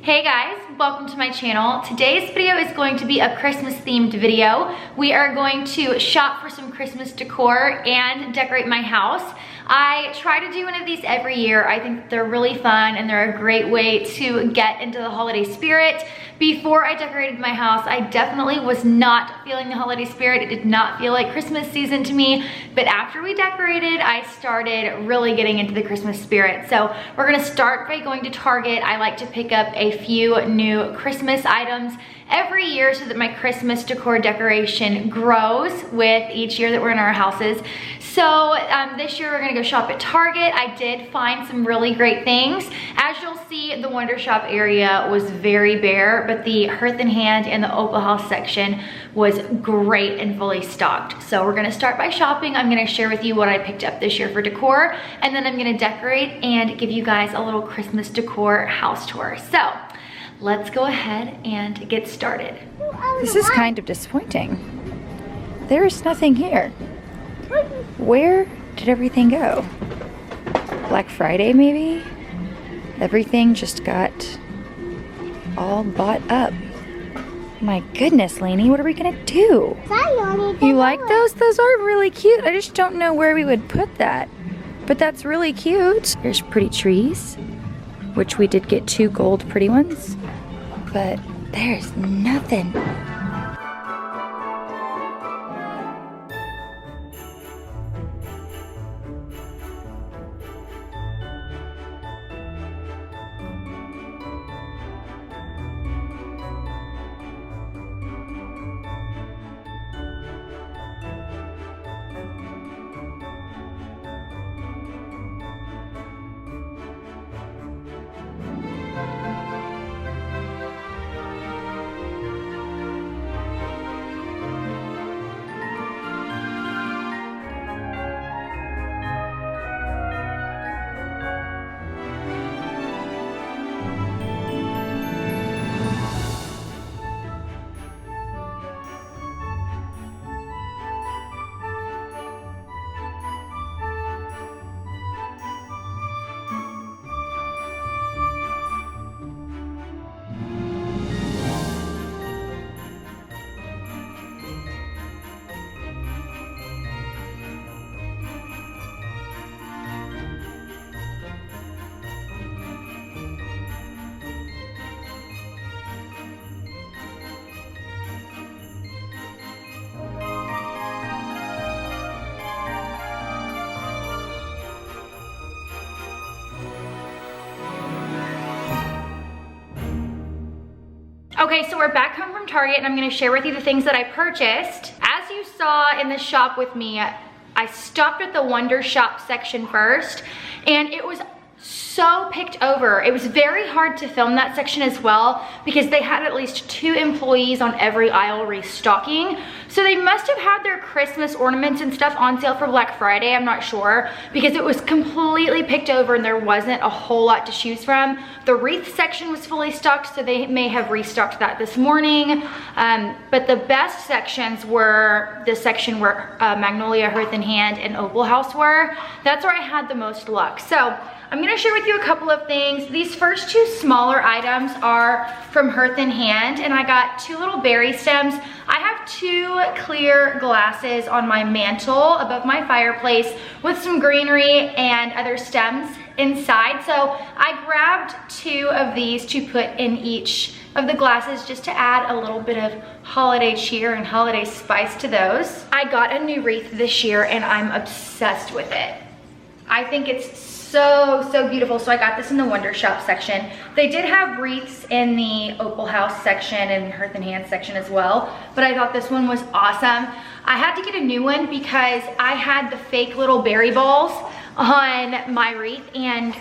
Hey guys, welcome to my channel. Today's video is going to be a Christmas themed video. We are going to shop for some Christmas decor and decorate my house. I try to do one of these every year. I think they're really fun and they're a great way to get into the holiday spirit. Before I decorated my house, I definitely was not feeling the holiday spirit. It did not feel like Christmas season to me, but after we decorated, I started really getting into the Christmas spirit. So we're gonna start by going to Target. I like to pick up a few new Christmas items every year so that my Christmas decor decoration grows with each year that we're in our houses. So this year we're gonna go shop at Target. I did find some really great things. As you'll see, the Wonder Shop area was very bare, but the Hearth and Hand and the Opal House section was great and fully stocked. So we're gonna start by shopping. I'm gonna share with you what I picked up this year for decor, and then I'm gonna decorate and give you guys a little Christmas decor house tour. So let's go ahead and get started. This is kind of disappointing. There's nothing here. Where did everything go? Black Friday maybe? Everything just got all bought up. My goodness, Lainey, what are we gonna do? You like those? Those are really cute. I just don't know where we would put that. But that's really cute. There's pretty trees, which we did get 2 gold pretty ones. But there's nothing. Okay, so we're back home from Target and I'm gonna share with you the things that I purchased. As you saw in the shop with me, I stopped at the Wonder Shop section first and it was so picked over. It was very hard to film that section as well because they had at least 2 employees on every aisle restocking. So they must have had their Christmas ornaments and stuff on sale for Black Friday, I'm not sure, because it was completely picked over and there wasn't a whole lot to choose from. The wreath section was fully stocked, so they may have restocked that this morning. But the best sections were the section where Magnolia, Hearth and Hand, and Opal House were. That's where I had the most luck. So I'm gonna share with you a couple of things. These first 2 smaller items are from Hearth and Hand, and I got 2 little berry stems. I have 2 clear glasses on my mantle above my fireplace with some greenery and other stems inside. So I grabbed 2 of these to put in each of the glasses just to add a little bit of holiday cheer and holiday spice to those. I got a new wreath this year and I'm obsessed with it. I think it's so beautiful. So I got this in the Wonder Shop section. They did have wreaths in the Opal House section and Hearth and Hand section as well, but I thought this one was awesome. I had to get a new one because I had the fake little berry balls on my wreath and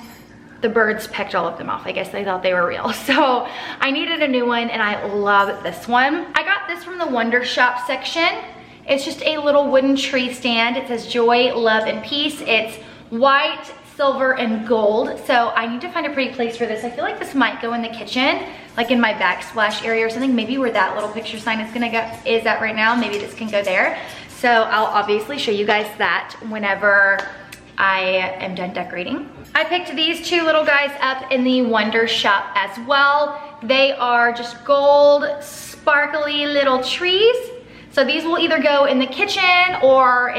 the birds pecked all of them off. I guess they thought they were real. So I needed a new one and I love this one. I got this from the Wonder Shop section. It's just a little wooden tree stand. It says joy, love, and peace. It's white, silver, and gold. So I need to find a pretty place for this. I feel like this might go in the kitchen, like in my backsplash area or something, maybe where that little picture sign is gonna go, is at right now. Maybe this can go there. So I'll obviously show you guys that whenever I am done decorating. I picked these two little guys up in the Wonder Shop as well. They are just gold, sparkly little trees. So these will either go in the kitchen or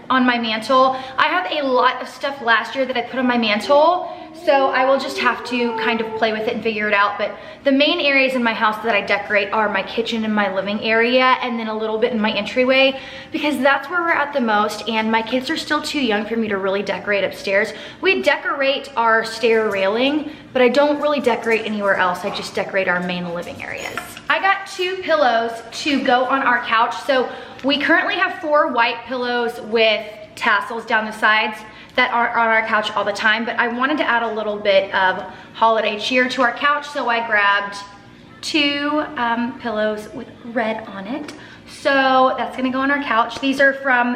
on my mantle. I have a lot of stuff last year that I put on my mantle, so I will just have to kind of play with it and figure it out. But the main areas in my house that I decorate are my kitchen and my living area, and then a little bit in my entryway, because that's where we're at the most, and my kids are still too young for me to really decorate upstairs. We decorate our stair railing, but I don't really decorate anywhere else. I just decorate our main living areas. I got 2 pillows to go on our couch. So we currently have 4 white pillows with tassels down the sides that are on our couch all the time, but I wanted to add a little bit of holiday cheer to our couch, so I grabbed 2 pillows with red on it. So that's gonna go on our couch. These are from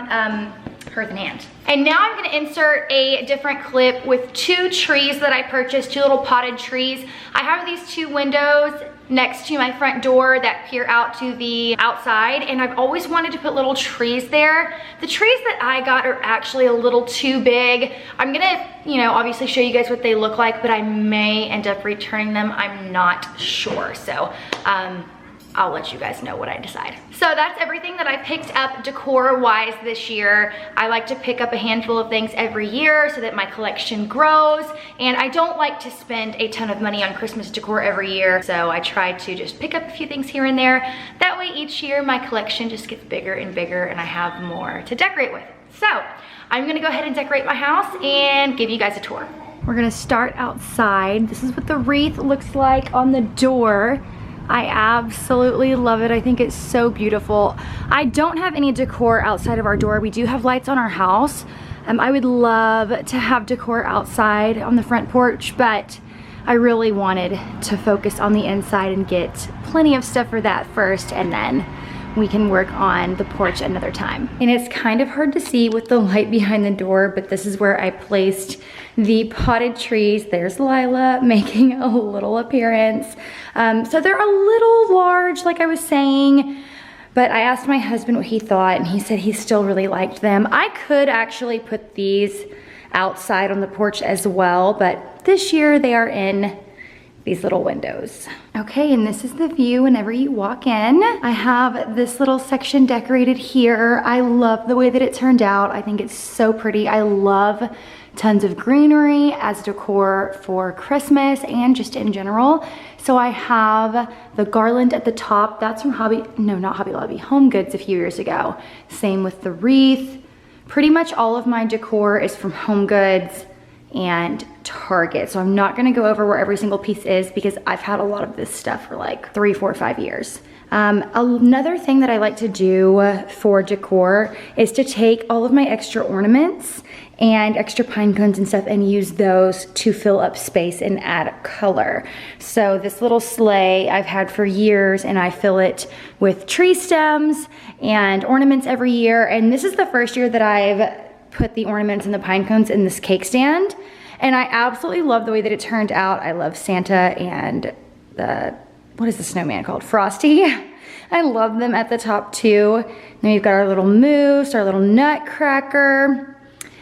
Hearth and Hand. And now I'm gonna insert a different clip with 2 trees that I purchased, 2 little potted trees. I have these 2 windows next to my front door that peer out to the outside, and I've always wanted to put little trees there. The trees that I got are actually a little too big. I'm gonna, obviously show you guys what they look like, but I may end up returning them. I'm not sure. So I'll let you guys know what I decide. So that's everything that I picked up decor-wise this year. I like to pick up a handful of things every year so that my collection grows, and I don't like to spend a ton of money on Christmas decor every year, so I try to just pick up a few things here and there. That way each year my collection just gets bigger and bigger and I have more to decorate with. So I'm gonna go ahead and decorate my house and give you guys a tour. We're gonna start outside. This is what the wreath looks like on the door. I absolutely love it. I think it's so beautiful. I don't have any decor outside of our door. We do have lights on our house. I would love to have decor outside on the front porch, but I really wanted to focus on the inside and get plenty of stuff for that first, and then we can work on the porch another time. And it's kind of hard to see with the light behind the door, but this is where I placed the potted trees. There's Lila making a little appearance. So they're a little large, like I was saying, but I asked my husband what he thought, and he said he still really liked them. I could actually put these outside on the porch as well, but this year they are in these little windows. Okay, and this is the view whenever you walk in. I have this little section decorated here. I love the way that it turned out. I think it's so pretty. I love tons of greenery as decor for Christmas and just in general. So I have the garland at the top. That's from not Hobby Lobby, Home Goods a few years ago. Same with the wreath. Pretty much all of my decor is from Home Goods and Target. So I'm not gonna go over where every single piece is because I've had a lot of this stuff for like 3, 4, 5 years. Another thing that I like to do for decor is to take all of my extra ornaments and extra pine cones and stuff and use those to fill up space and add color. So this little sleigh I've had for years, and I fill it with tree stems and ornaments every year. And this is the first year that I've put the ornaments and the pine cones in this cake stand, and I absolutely love the way that it turned out. I love Santa and what is the snowman called? Frosty. I love them at the top too. Then we've got our little moose, our little nutcracker,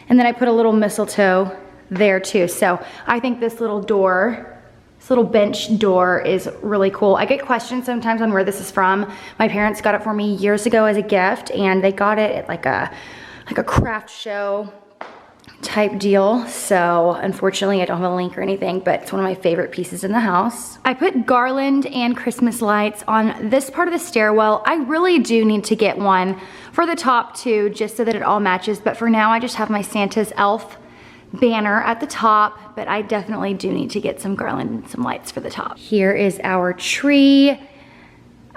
and then I put a little mistletoe there too. So I think this little door, this little bench door is really cool. I get questions sometimes on where this is from. My parents got it for me years ago as a gift, and they got it at like a craft show type deal. So unfortunately I don't have a link or anything, but it's one of my favorite pieces in the house. I put garland and Christmas lights on this part of the stairwell. I really do need to get one for the top too, just so that it all matches. But for now I just have my Santa's elf banner at the top, but I definitely do need to get some garland and some lights for the top. Here is our tree.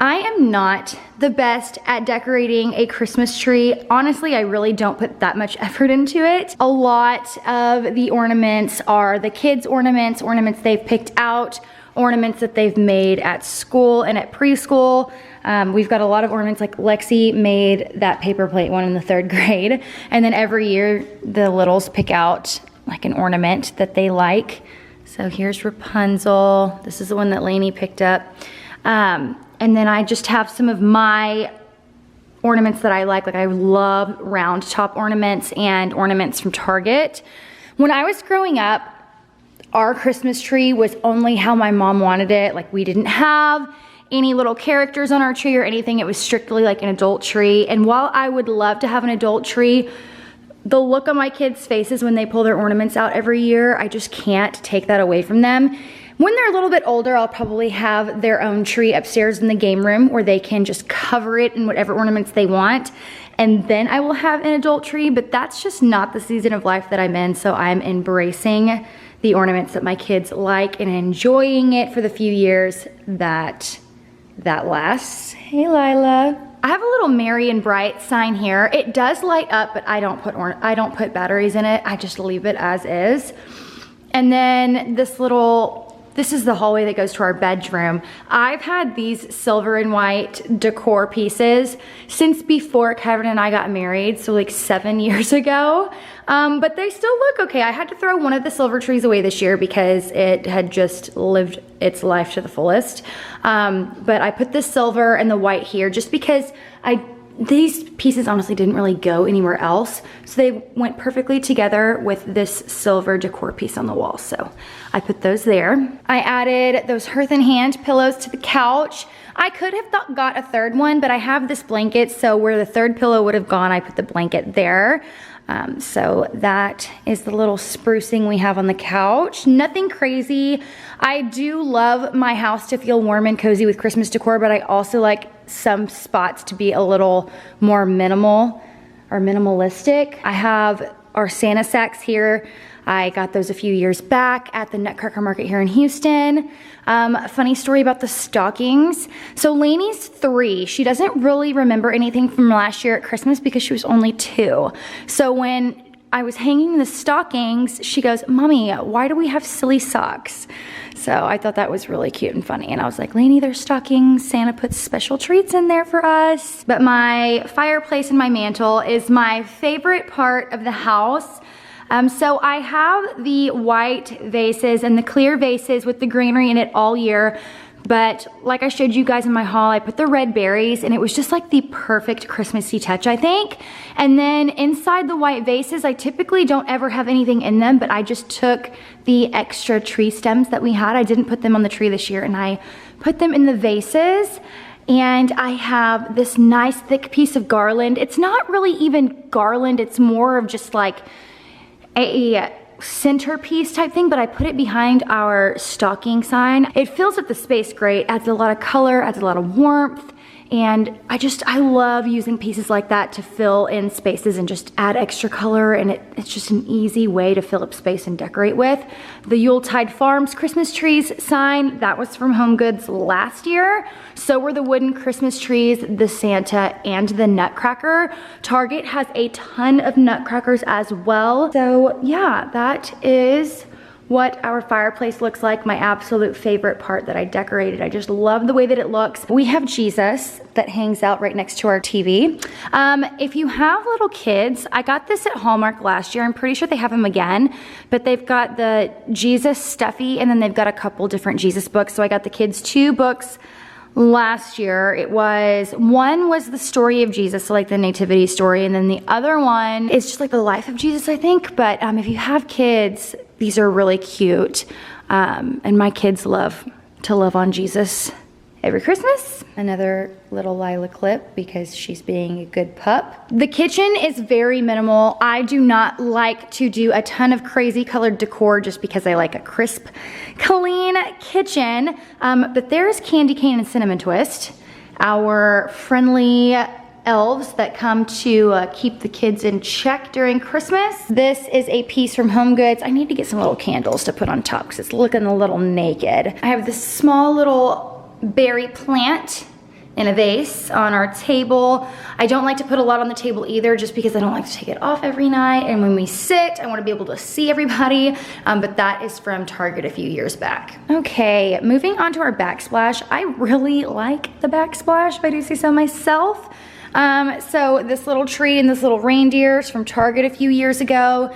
I am not the best at decorating a Christmas tree. Honestly, I really don't put that much effort into it. A lot of the ornaments are the kids' ornaments they've picked out, ornaments that they've made at school and at preschool. We've got a lot of ornaments, like Lexi made that paper plate one in the 3rd grade. And then every year the littles pick out like an ornament that they like. So here's Rapunzel. This is the one that Lainey picked up. And then I just have some of my ornaments that I like I love round top ornaments and ornaments from Target. When I was growing up, our Christmas tree was only how my mom wanted it. Like, we didn't have any little characters on our tree or anything. It was strictly like an adult tree. And while I would love to have an adult tree, the look on my kids' faces when they pull their ornaments out every year, I just can't take that away from them. When they're a little bit older, I'll probably have their own tree upstairs in the game room where they can just cover it in whatever ornaments they want. And then I will have an adult tree, but that's just not the season of life that I'm in. So I'm embracing the ornaments that my kids like and enjoying it for the few years that lasts. Hey, Lila. I have a little Merry and Bright sign here. It does light up, but I don't put batteries in it. I just leave it as is. And then this is the hallway that goes to our bedroom. I've had these silver and white decor pieces since before Kevin and I got married, so like 7 years ago. But they still look okay. I had to throw one of the silver trees away this year because it had just lived its life to the fullest. But I put the silver and the white here just because these pieces honestly didn't really go anywhere else. So they went perfectly together with this silver decor piece on the wall. So I put those there. I added those Hearth and Hand pillows to the couch. I could have got a third one, but I have this blanket. So where the third pillow would have gone, I put the blanket there. So that is the little sprucing we have on the couch. Nothing crazy. I do love my house to feel warm and cozy with Christmas decor, but I also like some spots to be a little more minimal or minimalistic. I have our Santa sacks here. I got those a few years back at the Nutcracker Market here in Houston. Funny story about the stockings. So Lainey's 3. She doesn't really remember anything from last year at Christmas because she was only 2. So when I was hanging the stockings, she goes, "Mommy, why do we have silly socks?" So I thought that was really cute and funny. And I was like, Lainey, they're stockings. Santa puts special treats in there for us. But my fireplace and my mantle is my favorite part of the house. So I have the white vases and the clear vases with the greenery in it all year. But like I showed you guys in my haul, I put the red berries and it was just like the perfect Christmassy touch, I think. And then inside the white vases, I typically don't ever have anything in them, but I just took the extra tree stems that we had. I didn't put them on the tree this year and I put them in the vases. And I have this nice thick piece of garland. It's not really even garland, it's more of just like a centerpiece type thing, but I put it behind our stocking sign. It fills up the space great, adds a lot of color, adds a lot of warmth, and I love using pieces like that to fill in spaces and just add extra color, and it's just an easy way to fill up space and decorate with. The Yuletide Farms Christmas trees sign, that was from Home Goods last year. So were the wooden Christmas trees, the Santa, and the Nutcracker. Target has a ton of Nutcrackers as well. So yeah, that is what our fireplace looks like, my absolute favorite part that I decorated. I just love the way that it looks. We have Jesus that hangs out right next to our TV. If you have little kids, I got this at Hallmark last year. I'm pretty sure they have them again, but they've got the Jesus stuffy and then they've got a couple different Jesus books. So I got the kids 2 books last year. One was the story of Jesus, so like the nativity story, and then the other one is just like the life of Jesus, I think. But if you have kids, these are really cute. And my kids love to love on Jesus every Christmas. Another little Lila clip because she's being a good pup. The kitchen is very minimal. I do not like to do a ton of crazy colored decor just because I like a crisp, clean kitchen. But there's Candy Cane and Cinnamon Twist, our friendly elves that come to keep the kids in check during Christmas. This is a piece from Home Goods. I need to get some little candles to put on top because it's looking a little naked. I have this small little berry plant in a vase on our table. I don't like to put a lot on the table either just because I don't like to take it off every night, and when we sit I want to be able to see everybody, but that is from Target a few years back. Okay, moving on to our backsplash. I really like the backsplash if I do say so myself. So this little tree and this little reindeer is from Target a few years ago.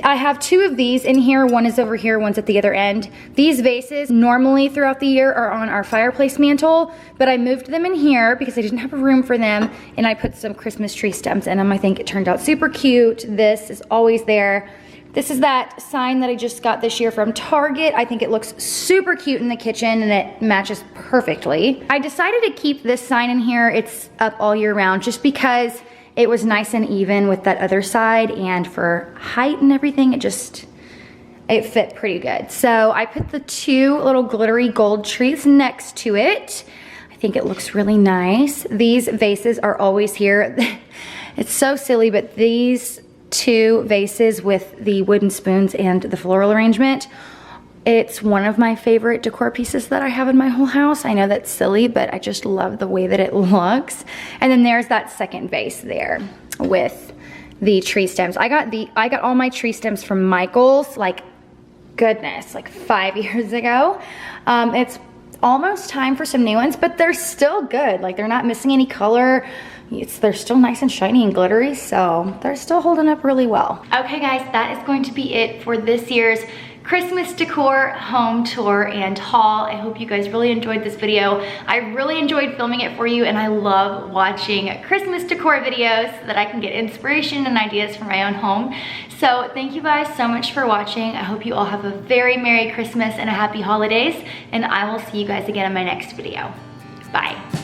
I have 2 of these in here. One is over here, one's at the other end. These vases normally throughout the year are on our fireplace mantle, but I moved them in here because I didn't have room for them, and I put some Christmas tree stems in them. I think it turned out super cute. This is always there. This is that sign that I just got this year from Target. I think it looks super cute in the kitchen and it matches perfectly. I decided to keep this sign in here. It's up all year round just because it was nice and even with that other side, and for height and everything, it fit pretty good. So I put the 2 little glittery gold trees next to it. I think it looks really nice. These vases are always here. It's so silly, but these 2 vases with the wooden spoons and the floral arrangement, it's one of my favorite decor pieces that I have in my whole house. I know that's silly, but I just love the way that it looks. And then there's that second vase there with the tree stems. I got all my tree stems from Michael's, like, goodness, like 5 years ago. It's almost time for some new ones, but they're still good. Like, they're not missing any color. They're still nice and shiny and glittery, so they're still holding up really well. Okay guys, that is going to be it for this year's Christmas decor home tour and haul. I hope you guys really enjoyed this video. I really enjoyed filming it for you, and I love watching Christmas decor videos so that I can get inspiration and ideas for my own home. So thank you guys so much for watching. I hope you all have a very Merry Christmas and a Happy Holidays, and I will see you guys again in my next video. Bye.